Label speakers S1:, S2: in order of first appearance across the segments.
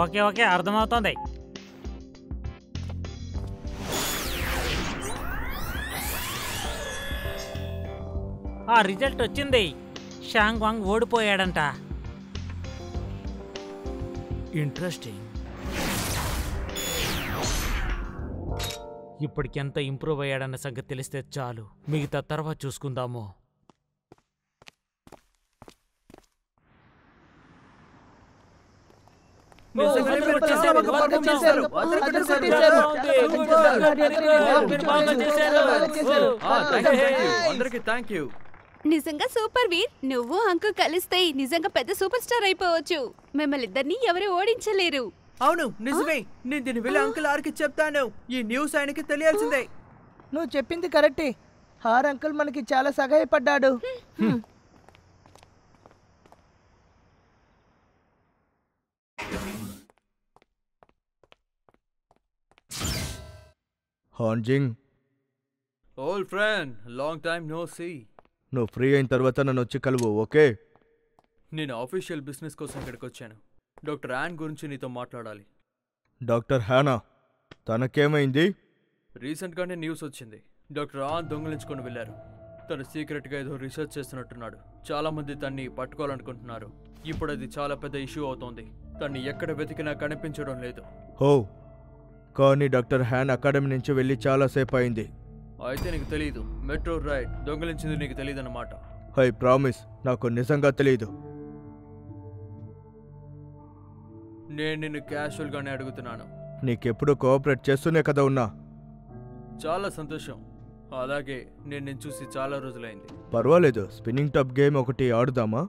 S1: Okay okay అర్థమవుతోంది. ఆ result వచ్చింది. షాంగ్ వాంగ్ ఓడిపోయాడంట. ఇంట్రెస్టింగ్. ఇప్పటికెంత ఇంప్రూవ్ అయ్యాడన్న సంగతి తెలిస్తే చాలు, మిగతా తర్వాత చూసుకుందాము.
S2: నిజంగా సూపర్ వీర్. నువ్వు అంకుల్ కలిస్తే నిజంగా పెద్ద సూపర్ స్టార్ అయిపోవచ్చు. మిమ్మల్ని ఇద్దరిని ఎవరు ఓడించలేరు.
S3: అవును నిజమే. నేను దీన్ని వెళ్ళి అంకుల్ ఆర్కి చెప్తాను. ఈ న్యూస్ ఆయనకి తెలియాల్సిందే.
S4: నువ్వు చెప్పింది కరెక్టే. హార్ అంకుల్ మనకి చాలా సహాయపడ్డాడు.
S5: హాంజింగ్,
S3: old friend, long time no see.
S5: నువ్వు ఫ్రీ అయిన తర్వాత నన్ను వచ్చి కలువు, ఓకే?
S3: నేను ఆఫీషియల్ బిజినెస్ కోసం ఇక్కడికి వచ్చాను. డాక్టర్ యాన్ గురించి నీతో మాట్లాడాలి.
S5: డాక్టర్ హ్యానా, తనకేమైంది?
S3: రీసెంట్గానే న్యూస్ వచ్చింది. డాక్టర్ యాన్ దొంగిలించుకొని వెళ్ళారు. తను సీక్రెట్గా ఏదో రీసెర్చ్ చేస్తున్నట్టున్నాడు. చాలా మంది తన్ని పట్టుకోవాలనుకుంటున్నారు. ఇప్పుడు అది చాలా పెద్ద ఇష్యూ అవుతోంది. తన్ని ఎక్కడ వెతికినా కనిపించడం లేదు.
S5: హో, కానీ డాక్టర్ హ్యాన్ అకాడమీ నుంచి వెళ్ళి చాలాసేపు అయింది.
S3: అయితే నీకు తెలీదు. మెట్రో రైడ్ దొంగిలించింది నీకు తెలియదు అన్నమాట.
S5: ఐ ప్రామిస్, నాకు నిజంగా తెలీదు.
S3: నేను నిన్ను క్యాషువల్గానే అడుగుతున్నాను.
S5: నీకెప్పుడు కోఆపరేట్ చేస్తూనే కదా ఉన్నా.
S3: చాలా సంతోషం. అలాగే నేను చూసి చాలా రోజులైంది.
S5: పర్వాలేదు, స్పిన్నింగ్ టాప్ గేమ్ ఒకటి ఆడుదామా?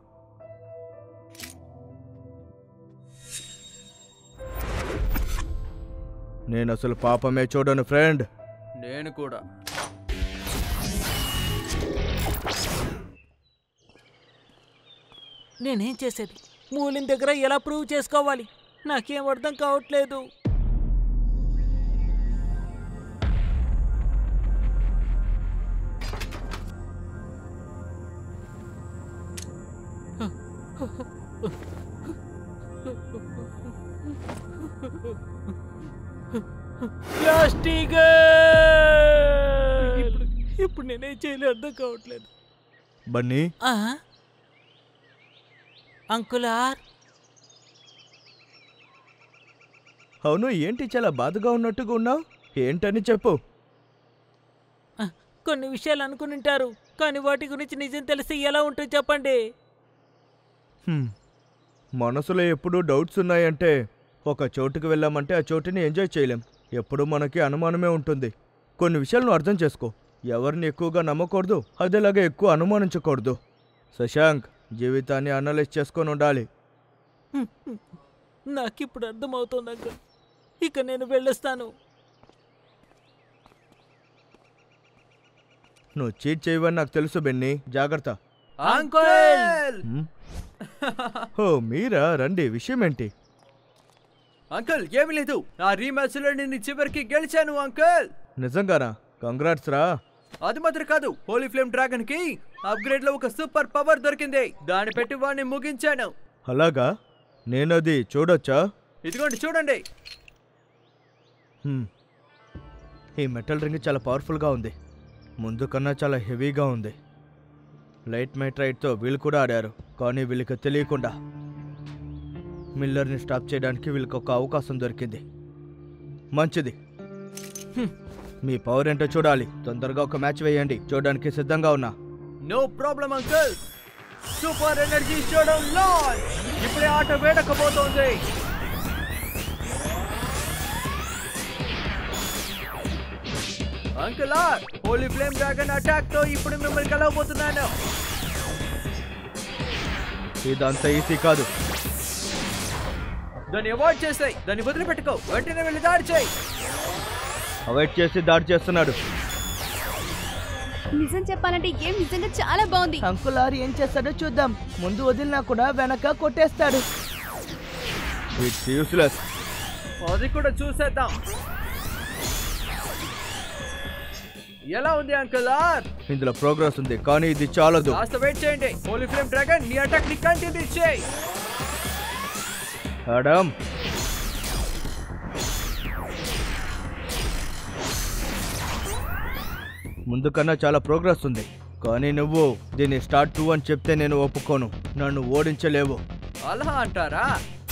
S5: నేను అసలు పాపమే చూడను ఫ్రెండ్.
S3: నేను కూడా.
S1: నేనేం చేసేది? మూలిన్ దగ్గర ఎలా ప్రూవ్ చేసుకోవాలి? నాకేం అర్థం కావట్లేదు. ప్లాస్టిక్! ఇప్పుడు నేనేం చేయలేదు, అర్థం కావట్లేదు.
S5: బన్నీ,
S1: అంకులార్.
S5: అవును, ఏంటి చాలా బాధగా ఉన్నట్టుగా ఉన్నావు? ఏంటని చెప్పు.
S1: కొన్ని విషయాలు అనుకునింటారు, కానీ వాటి గురించి నిజం తెలిసి ఎలా ఉంటుంది చెప్పండి.
S5: మనసులో ఎప్పుడూ డౌట్స్ ఉన్నాయంటే ఒక చోటుకు వెళ్ళామంటే ఆ చోటుని ఎంజాయ్ చేయలేం. ఎప్పుడూ మనకి అనుమానమే ఉంటుంది. కొన్ని విషయాలను అర్థం చేసుకో. ఎవరిని ఎక్కువగా నమ్మకూడదు, అదేలాగా ఎక్కువ అనుమానించకూడదు. శశాంక్, జీవితాన్ని అనలైజ్ చేసుకొని ఉండాలి.
S1: నాకిప్పుడు అర్థమవుతోంది అంకుల్. ఇక నేను వెళ్ళొస్తాను.
S5: నువ్వు చీట్ చేయవని నాకు తెలుసు బెన్నీ, జాగ్రత్త.
S3: అంకుల్!
S5: ఓ మీరా, రండి. విషయం ఏంటి?
S3: అంకుల్ ఏమి లేదు. నా రీమ్యాచ్ లో నేను చివరికి గెలిచాను అంకుల్.
S5: నిజంగానా? కంగ్రాట్స్ రా.
S3: అది మాత్రం కాదు, హోలీ ఫ్లేమ్ డ్రాగన్ కి అప్గ్రేడ్ లో ఒక సూపర్ పవర్ దొరికింది. దాన్ని పెట్టి వాడిని ముగించాను.
S5: అలాగా? నేనది చూడొచ్చా?
S3: ఇదిగోండి చూడండి.
S5: ఈ మెటల్ రింగ్ చాలా పవర్ఫుల్గా ఉంది. ముందు కన్నా చాలా హెవీగా ఉంది. లైట్ మెట్రైట్తో వీళ్ళు కూడా ఆడారు, కానీ వీళ్ళకి తెలియకుండా మిల్లర్ని స్టాప్ చేయడానికి వీళ్ళకి ఒక అవకాశం దొరికింది. మంచిది, మీ పవర్ ఏంటో చూడాలి. తొందరగా ఒక మ్యాచ్ వేయండి, చూడడానికి సిద్ధంగా ఉన్నా.
S3: No problem uncle. Super energy showdown launch. ఇప్పుడే ఆట వేడకపోతోంది. Uncle, holy flame dragon attack తో ఇప్పుడు మిమ్మల్ని కలవబోతున్నాను.
S5: ఇదంతా ఈజీ కాదు.
S3: దాన్ని అవాయిడ్ చేసాయి. దాన్ని వదిలిపెట్టుకో. వెంటనే వెళ్ళి దాడి చేయి.
S5: అవాయిడ్ చేసి దాడి చేస్తున్నాడు.
S2: నిజం చెప్పాలంటే గేమ్ నిజంగా చాలా బాగుంది.
S4: అంకుల్ ఆర్ ఏం చేస్తాడో చూద్దాం. ముందు వదిలినా కూడా వెనక కొట్టేస్తాడు.
S5: It's useless.
S3: అది కూడా చూసేద్దాం. ఎలా ఉంది అంకుల్ ఆర్?
S5: ఇందులో ప్రోగ్రెస్ ఉంది, కానీ ఇది చాలదు.
S3: కాస్త వెయిట్ చేయండి. హోలీ ఫ్లేమ్ డ్రాగన్ నీ అటాక్ ని కంటిన్యూ చేయి.
S5: ఆడమ్, ముందు కన్నా చాలా ప్రోగ్రెస్ ఉంది. కానీ నువ్వు దీన్ని స్టార్ట్ 2 అని చెప్తే నేను ఒప్పుకోను. నన్ను ఓడించలేవు.
S3: అలా అంటారా?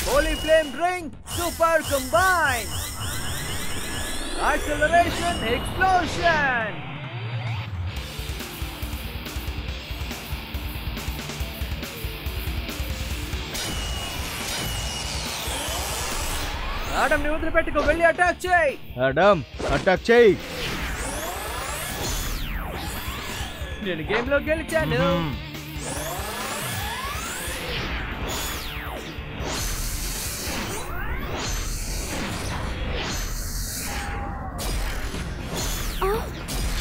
S3: Holy flame ring super combine acceleration explosion. Adam ని వదిలిపెట్టుకో, వెళ్ళి అటాక్ చేయి.
S5: ఆడమ్ అటాక్ చేయి.
S3: నేను గేమ్ లో గెలిచాను.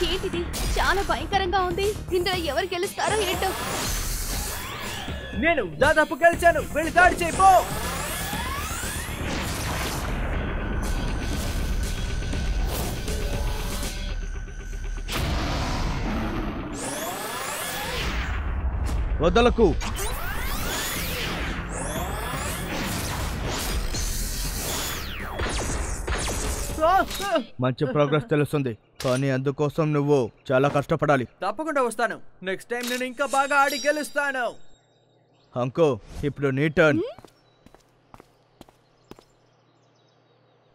S2: ఏంటిది? చాలా భయంకరంగా ఉంది. ఇందులో ఎవరు గెలుస్తారో ఏంటో.
S3: నేను దాదాపు గెలిచాను. వెళ్ళి దాడి చేయి పో.
S5: వదలకు. మంచి ప్రోగ్రెస్ తెలుస్తుంది, కానీ అందుకోసం నువ్వు చాలా కష్టపడాలి.
S3: తప్పకుండా వస్తాను. నెక్స్ట్ టైం నేను ఇంకా బాగా ఆడి గెలుస్తాను.
S5: అంకో ఇప్పుడు నీ టర్న్.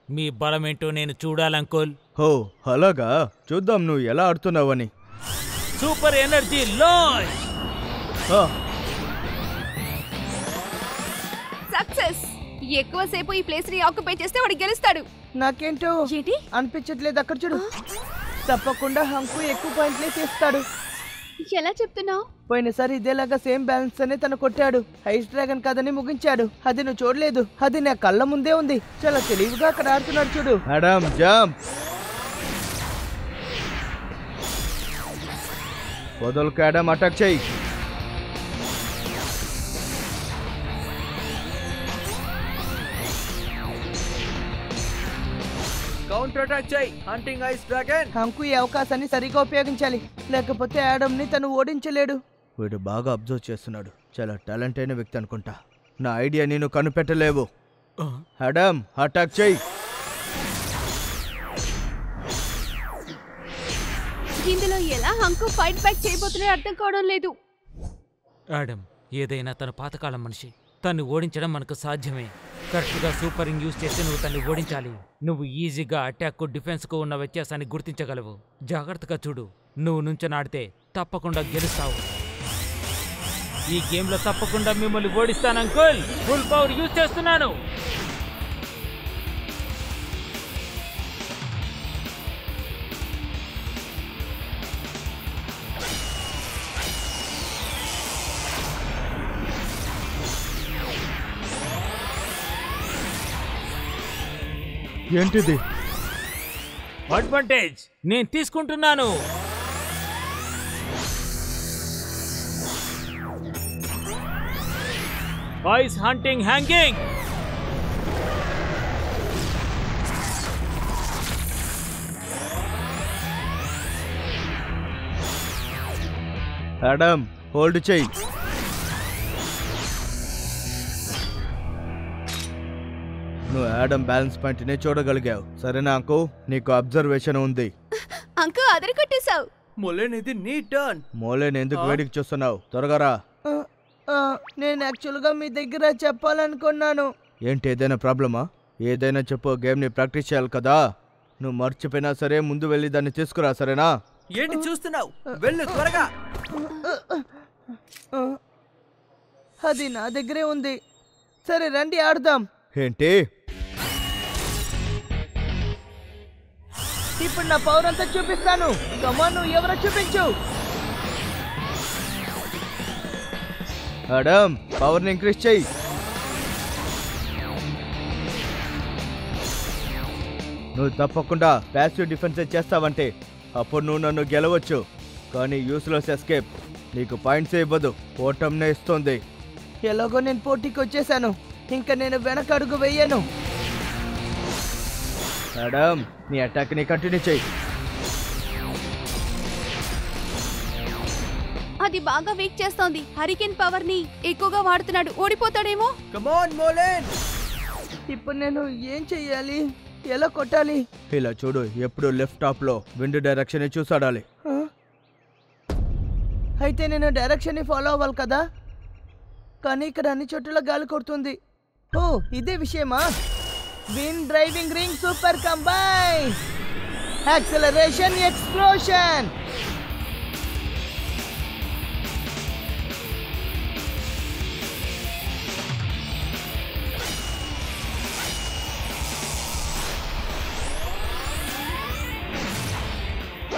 S1: మీ బలమేంటో నేను చూడాలంకుల్.
S5: హో అలాగా, చూద్దాం నువ్వు ఎలా ఆడుతున్నావని.
S1: Super energy launch.
S2: సక్సెస్. ఎక్కువసేపు ఈ ప్లేస్ ని ఆక్యుపై చేస్తే వాడు గెలుస్తాడు.
S4: నాకేంటో
S2: ఏంటి?
S4: అనిపించట్లేదు. అక్కడ చూడు, తప్పకుండా హంకు ఎక్కువ పాయింట్లే చేస్తాడు.
S2: ఎలా చెప్తున్నావు?
S4: పోయినసారి ఇదేలాగా సేమ్ బ్యాలెన్స్ అనే తను కొట్టాడు. ఐస్ డ్రాగన్ కథని ముగించాడు. అది నువ్వు చూడలేదు, అది నా కళ్ళ ముందే ఉంది. చాలా తెలివిగా అక్కడ ఆడుతున్నాడు చూడు.
S5: Adam jump. వదలకు ఆడమ్, అటాక్ చేయి.
S3: కౌంటర్ అటాక్ చేయి హంటింగ్ ఐస్ డ్రాగన్.
S4: హంకు ఈ అవకాశాన్ని సరిగా ఉపయోగించాలి, లేకపోతే ఆడమ్ ని తను ఓడించలేడు.
S5: వీడు బాగా అబ్జర్వ్ చేస్తున్నాడు. చాలా టాలెంట్ అయిన వ్యక్తి అనుకుంటా. నా ఐడియా నేను కనిపెట్టలేవు. ఆడమ్ అటాక్ చేయి.
S2: ఇందులో ఎలా హంకు ఫైట్ బ్యాక్ చేయబోతున్నాయో అర్థం కావడం లేదు.
S1: ఆడమ్ ఏదైనా తన పాతకాలం మనిషి. తన్ని ఓడించడం మనకు సాధ్యమే. కరెక్ట్గా సూపర్ రింగ్ యూజ్ చేస్తే నువ్వు తన్ని ఓడించాలి. నువ్వు ఈజీగా అటాక్కు డిఫెన్స్కు ఉన్న వ్యత్యాసాన్ని గుర్తించగలవు. జాగ్రత్తగా చూడు. నువ్వు నుంచనాడితే తప్పకుండా గెలుస్తావు. ఈ గేమ్లో తప్పకుండా మిమ్మల్ని ఓడిస్తాను అంకుల్. ఫుల్ పవర్ యూజ్ చేస్తున్నాను.
S5: ఏంటిది?
S1: అడ్వాంటేజ్ నేను తీసుకుంటున్నాను. Ice hunting hanging.
S5: Adam hold చేయి. నువ్వు ఆడమ్ బ్యాలెన్స్ పాయింట్ ని చూడగలిగావు. సరేనా అంకు? నీకు అబ్జర్వేషన్ ఉంది.
S2: అంకు అదరి కొట్టేశావు.
S3: మొలేన్ ఇది నీ టర్న్.
S5: మోలేని ఎందుకు వేడికి చూస్తున్నావు? త్వరగా రా.
S4: నేను యాక్చువల్గా మీ దగ్గర చెప్పాలనుకున్నాను.
S5: ఏంటి, ఏదైనా ప్రాబ్లమా? ఏదైనా చెప్పు. గేమ్ని ప్రాక్టీస్ చేయాలి కదా. నువ్వు మర్చిపోయినా సరే ముందు వెళ్ళి దాన్ని తీసుకురా, సరేనా?
S3: ఏంటి చూస్తున్నావు? వెళ్ళు త్వరగా.
S4: అది నా దగ్గరే ఉంది. సరే రండి ఆడదాం.
S5: ఏంటి?
S4: ఇప్పుడు నా పవర్ అంతా చూపిస్తాను. కమాన్, నువ్వు ఎవరో చూపించు.
S5: ఆడమ్ పవర్ని ఇంక్రీజ్ చేయి. నువ్వు తప్పకుండా ప్యాసివ్ డిఫెన్స్ చేస్తావంటే అప్పుడు నువ్వు నన్ను గెలవచ్చు. కానీ యూస్లెస్ ఎస్కేప్ నీకు పాయింట్స్ ఇవ్వదు, ఓటంనే ఇస్తుంది.
S4: ఎలాగో నేను పోటీకి వచ్చేసాను. ఇంకా నేను వెనక అడుగు వెయ్యను.
S5: ఆడమ్ నీ అటాక్ని కంటిన్యూ చేయి.
S2: అది బాగా వీక్ చేస్తోంది. హరికేన్ పవర్ ని ఎక్కువగా వాడుతున్నాడు. ఓడిపోతాడేమో.
S3: Come on మోలేన్.
S4: ఇప్పుడు నేను ఏం చెయ్యాలి? ఎలా కొట్టాలి?
S5: ఇలా చూడు, ఎప్పుడు లెఫ్ట్ టాప్ లో విండ్ డైరెక్షన్ చూసాడాలి.
S4: అయితే నేను డైరెక్షన్ ని ఫాలో అవ్వాలి కదా, కానీ ఇక్కడ అన్ని చోట్ల గాలి కొడుతుంది. ఓ ఇదే విషయమా? Win driving ring super combine, acceleration explosion.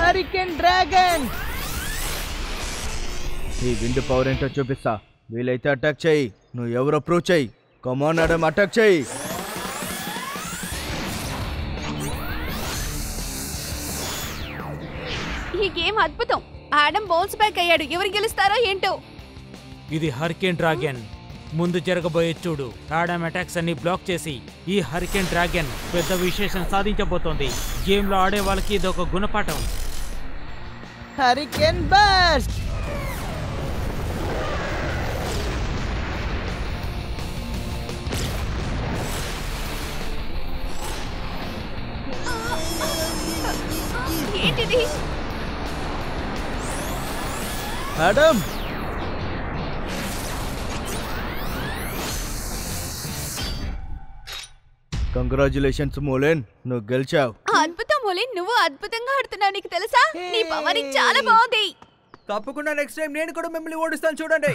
S4: Hurricane dragon.
S5: ఈ విండ్ పవర్ ఏంటో చూపిస్తా. వీలైతే అటాక్ చేయి. నువ్వు ఎవరో ప్రూవ్ చేయి. కమాన్ ఆడమ్, అటాక్ చేయి.
S2: ఈ గేమ్ అద్భుతం. ఆడమ్ బౌన్స్ బ్యాక్ అయ్యాడు. ఎవరు గెలుస్తారో ఏంటో.
S1: ఇది హరికేన్ డ్రాగన్. ముందు జరగబోయే చూడు. ఆడమ్ అటాక్స్ అన్ని బ్లాక్ చేసి ఈ హరికేన్ డ్రాగన్ పెద్ద విశేషం సాధించబోతోంది. గేమ్ లో ఆడే వాళ్ళకి ఇది ఒక గుణపాఠం.
S4: Hurricane burst.
S2: ఏంటిది?
S5: ఆడమ్, కంగ్రాచులేషన్స్ మోలెన్, నువ్వు గెలిచావు.
S2: అద్భుతం మొలిన్, నువ్వు అద్భుతంగా ఆడుతున్నావు. నీకు తెలుసా, నీ పవరింగ్ చాలా బాగుంది.
S3: తప్పకుండా నెక్స్ట్ టైం నేను కూడా మిమ్మల్ని ఓడిస్తాను చూడండి.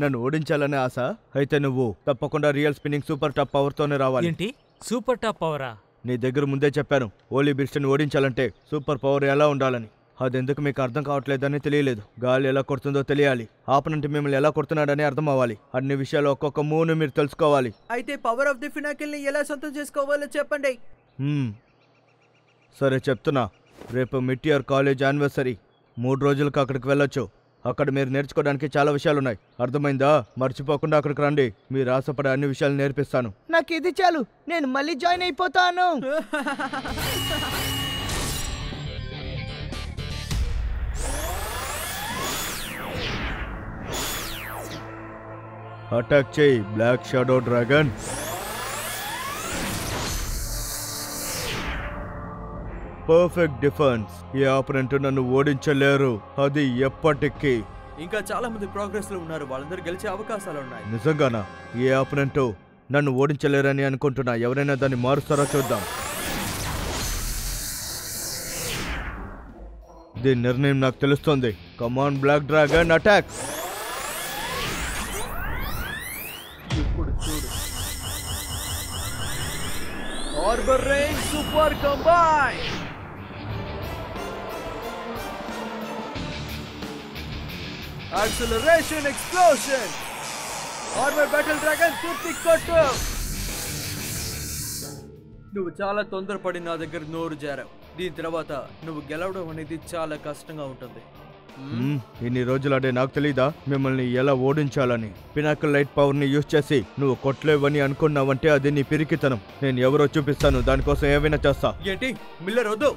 S5: నన్ను ఓడించాలనే ఆశ అయితే నువ్వు తప్పకుండా రియల్ స్పిన్నింగ్ సూపర్ టాప్ పవర్తోనే రావాలి.
S1: ఏంటి సూపర్ టాప్ పవరా?
S5: నీ దగ్గర ముందే చెప్పాను, ఓలీ బిస్ట్ని ఓడించాలంటే సూపర్ పవర్ ఎలా ఉండాలని. అదెందుకు మీకు అర్థం కావట్లేదని తెలియలేదు. గాలి ఎలా కొడుతుందో తెలియాలి. ఆపనంటే మిమ్మల్ని ఎలా కొడుతున్నాడని అర్థం అవ్వాలి. అన్ని విషయాలు ఒక్కొక్క మూవ్ను మీరు తెలుసుకోవాలి.
S3: అయితే పవర్ ఆఫ్ ది ఫినాకిల్ ని ఎలా సొంతం చేసుకోవాలో చెప్పండి.
S5: సరే చెప్తున్నా. రేపు మిటియర్ కాలేజ్ యానివర్సరీ. 3 రోజులకు అక్కడికి వెళ్ళొచ్చు. అక్కడ మీరు నేర్చుకోవడానికి చాలా విషయాలున్నాయి. అర్థమైందా? మర్చిపోకుండా అక్కడికి రండి. మీరు ఆశపడే అన్ని విషయాలు నేర్పిస్తాను.
S4: నాకు ఇది చాలు, నేను మళ్ళీ జాయిన్ అయిపోతాను.
S5: అటాక్ చేయి black shadow dragon. Perfect defence. ఈ ఆపరెంట్ నన్ను ఓడించలేరు, అది ఎప్పటికీ.
S3: ఇంకా చాలా మంది ప్రోగ్రెస్ లో ఉన్నారు. వాళ్ళందరూ గెలిచే అవకాశాలు ఉన్నాయి.
S5: నిజంగానా? ఈ ఆపరెంట్ నన్ను ఓడించలేరని అనుకుంటున్నా. ఎవరైనా దాన్ని మారుస్తారో చూద్దాం. దీని నిర్ణయం నాకు తెలుస్తుంది. కమాన్ బ్లాక్ డ్రాగన్, అటాక్.
S3: ఇప్పుడు చూడు. Harbour range super combine. Acceleration explosion. Harbour battle dragon పూర్తి కొట్టు. నువ్వు చాలా తొందరపడి నా దగ్గర నోరు జారావు. దీని తర్వాత నువ్వు గెలవడం అనేది చాలా కష్టంగా ఉంటుంది.
S5: ఇన్ని రోజులు అంటే నాకు తెలీదా మిమ్మల్ని ఎలా ఓడించాలని? పినాకల్ లైట్ పవర్ ని యూజ్ చేసి నువ్వు కొట్టలేవని అనుకున్నావంటే అది నీ పిరికితనం. నేను ఎవరో చూపిస్తాను, దానికోసం ఏమైనా చేస్తా.
S3: ఏంటి మిల్లర్ వద్దు.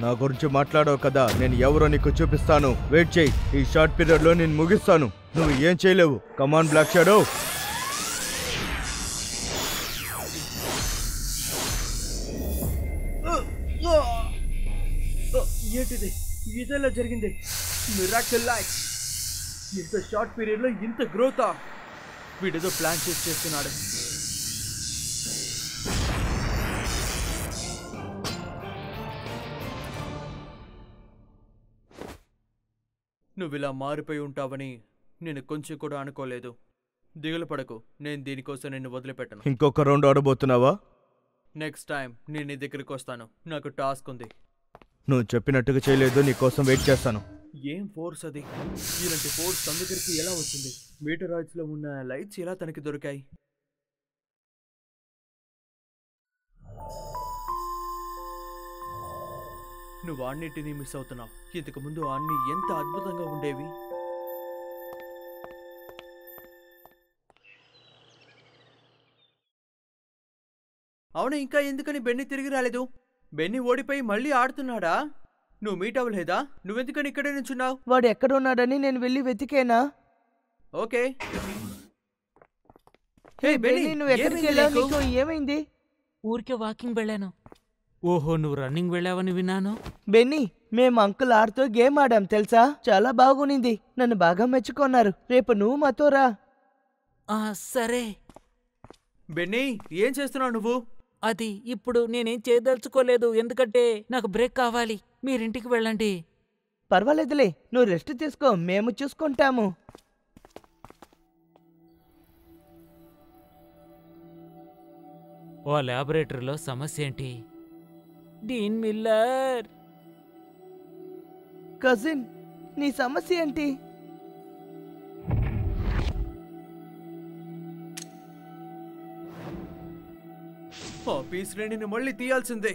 S5: నా గురించి మాట్లాడావు కదా, నేను ఎవరో నీకు చూపిస్తాను. వెయిట్ చేయి, ఈ షార్ట్ పీరియడ్ లో నేను ముగిస్తాను. నువ్వు ఏం చేయలేవు. కమాన్ బ్లాక్ షాడో.
S3: ఏంటిది? ఇదేలా జరిగింది? Miracle light. ఇంత షార్ట్ పీరియడ్ లో ఇంత గ్రోత్. వీడేదో ప్లాన్ చేస్తున్నాడు. నువ్వు ఇలా మారిపోయి ఉంటావని నేను కొంచెం కూడా అనుకోలేదు. దిగులు పడకు, నేను దీనికోసం నిన్ను వదిలిపెట్టను.
S5: ఇంకొక రౌండ్ ఆడబోతున్నావా?
S3: నెక్స్ట్ టైం నేను నీ దగ్గరికి వస్తాను. నాకు టాస్క్ ఉంది.
S5: నువ్వు చెప్పినట్టుగా చేయలేదు, నీకోసం వెయిట్ చేస్తాను.
S3: ఏం ఫోర్స్ అది? ఇలాంటి ఫోర్స్ తన దగ్గరికి ఎలా వచ్చింది? మీటరాయిడ్స్ లో ఉన్న లైట్స్ ఎలా తనకి దొరికాయి? నువ్వు అన్నిటినీ మిస్ అవుతున్నావు. ఇంతకు ముందు అన్ని ఎంత అద్భుతంగా ఉండేవి. అవును, ఇంకా ఎందుకని బెన్నీ తిరిగి రాలేదు? బెన్నీ ఓడిపోయి మళ్ళీ ఆడుతున్నాడా? నువ్వు మీట్ అవ్వలేదా? నువ్వెందుకని ఇక్కడే నుంచున్నావు?
S4: వాడు ఎక్కడ ఉన్నాడని నేను వెళ్ళి వెతికేనా?
S3: ఓకే.
S4: హే బెన్నీ, నువ్వు ఎక్కడికి వెళ్ళావు? నీకు ఏమైంది?
S1: ఊరికే వాకింగ్ వెళ్ళాను. ఓహో, నువ్వు రన్నింగ్ వెళ్ళావని విన్నాను.
S4: బెన్నీ, మేము అంకుల్ ఆడుతూ గేమ్ ఆడాం తెలుసా? చాలా బాగునింది. నన్ను బాగా మెచ్చుకున్నారు. రేపు నువ్వు మాతో రా.
S1: సరే.
S3: బెన్నీ, ఏం చేస్తున్నావు నువ్వు?
S1: అది ఇప్పుడు నేనేం చేయదలుచుకోలేదు, ఎందుకంటే నాకు బ్రేక్ కావాలి. మీరింటికి వెళ్ళండి.
S4: పర్వాలేదులే, నువ్వు రెస్ట్ తీసుకో, మేము చూసుకుంటాము.
S1: ఓ ల్యాబొరేటరీలో సమస్య ఏంటి? డీన్ మిల్లర్.
S4: కజిన్, నీ సమస్య ఏంటి?
S3: పీస్ రేణిని మళ్ళీ తీయాల్సిందే.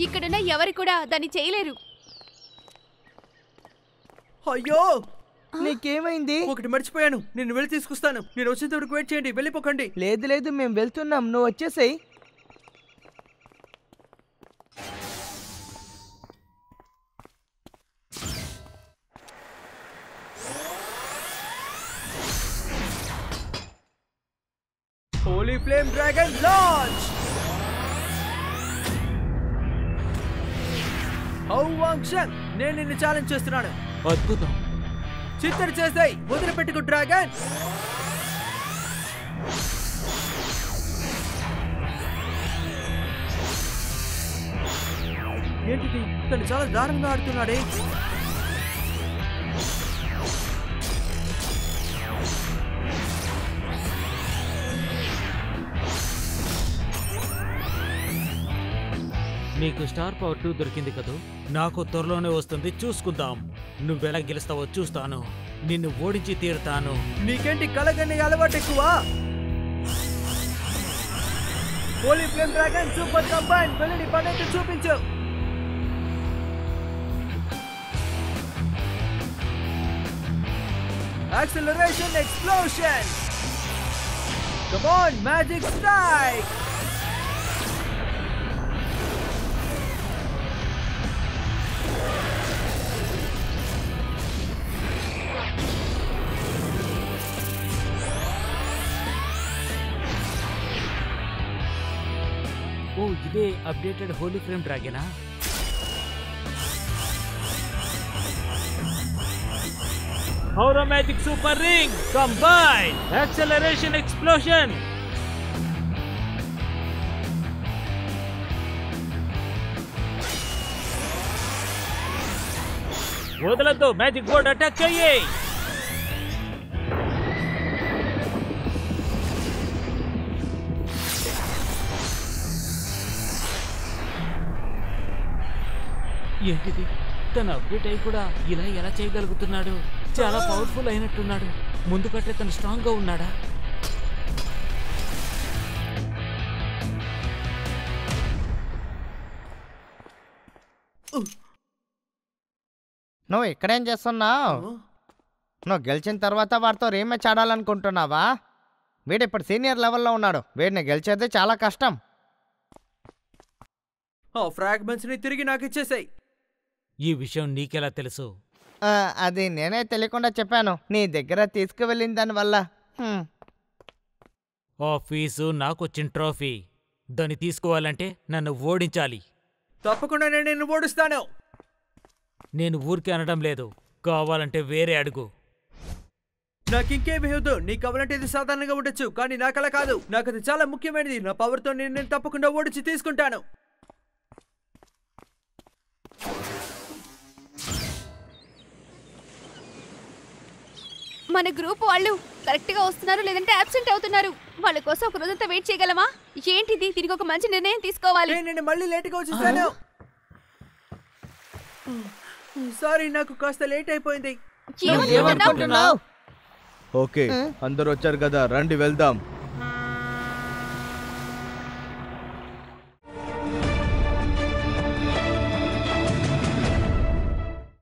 S2: ఇక్కడున్న ఎవరు కూడా దాన్ని చేయలేరు.
S3: అయ్యో,
S4: నీకేమైంది?
S3: ఒకటి మర్చిపోయాను. నేను వెళ్ళి తీసుకొస్తాను. నేను వచ్చేంత వరకు వెయిట్ చేయండి, వెళ్ళిపోకండి.
S4: లేదు లేదు, మేము వెళ్తున్నాం, నువ్వు వచ్చేసాయి.
S3: Holy flame dragon launch. హౌ వాంగ్ షంగ్, నేను నిన్ను ఛాలెంజ్ చేస్తున్నాను.
S1: అద్భుతం.
S3: చిత్తడి చేసాయి, వదిలిపెట్టుకు డ్రాగన్. ఏంటిది, తను చాలా దారుణంగా ఆడుతున్నాడే.
S1: నీకు స్టార్ పవర్ 2 దొరికింది కదూ. నాకు త్వరలోనే వస్తుంది, చూసుకుందాం. నువ్వెలా గెలుస్తావో చూస్తాను. నిన్ను ఓడించి తీరుతాను.
S3: నీకేంటి కలగని అలవాటు ఎక్కువ? Holy flame dragon super combine, వెళ్ళి పడేట్టు చూపించు. Acceleration explosion. Come on, magic strike.
S1: ఓ, ఇదే అప్డేటెడ్ హోలీ ఫ్లేమ్ డ్రాగనా? Aura Magic Super Ring Combine Acceleration Explosion. వదలొద్దు, మ్యాజిక్ బోర్డ్ అటాక్ చెయ్యి. ఏంటిది, తను అప్డేట్ అయి కూడా ఇలా ఎలా చేయగలుగుతున్నాడు? చాలా పవర్ఫుల్ అయినట్టున్నాడు. ముందు కంటే తను స్ట్రాంగ్ గా ఉన్నాడా?
S4: నువ్వు ఇక్కడేం చేస్తున్నావు? నువ్వు గెలిచిన తర్వాత వాడితో రీమ్యాచ్ ఆడాలనుకుంటున్నావా? వీడు ఇప్పుడు సీనియర్ లెవెల్లో ఉన్నాడు. వీడిని గెలిచేది చాలా కష్టం.
S3: ఆ ఫ్రాగ్మెంట్స్ ని తిరిగి నాకు ఇచ్చేసాయి.
S1: ఈ విషయం నీకెలా తెలుసు?
S4: అది నేనే తెలియకుండా చెప్పాను, నీ దగ్గర తీసుకువెళ్ళిన దానివల్ల.
S1: ఆ ఫీజు నాకొచ్చిన ట్రోఫీ. దాన్ని తీసుకోవాలంటే నన్ను ఓడించాలి.
S3: తప్పకుండా నేను నిన్ను ఓడిస్తాను.
S1: నేను ఊరికే అనడం లేదు, కావాలంటే వేరే అడుగు.
S3: నాకు ఇంకేమి వద్దు. నీకు కావాలంటే ఇది సాధారణంగా ఉండొచ్చు, కానీ నాకు అలా కాదు. నాకు అది చాలా ముఖ్యమైనది. నా పవర్తో నేను తప్పకుండా ఓడించి తీసుకుంటాను.
S2: మన గ్రూప్ వాళ్ళు కరెక్ట్ గా వస్తున్నారు లేదంటే అబ్సెంట్ అవుతున్నారు. వాళ్ళ కోసం ఒక రోజంతా వెయిట్ చేయగలమా? ఏంటిది, తిరిగి ఒక మంచి నిర్ణయం తీసుకోవాలి.
S3: నేను మళ్ళీ లేట్గా వచ్చేసాను. సారీ, నాకు కాస్త లేట్ అయిపోయింది.
S2: ఏమనుకుంటున్నావు?
S5: ఓకే, అందరూ వచ్చారు కదా, రండి వెళ్దాం.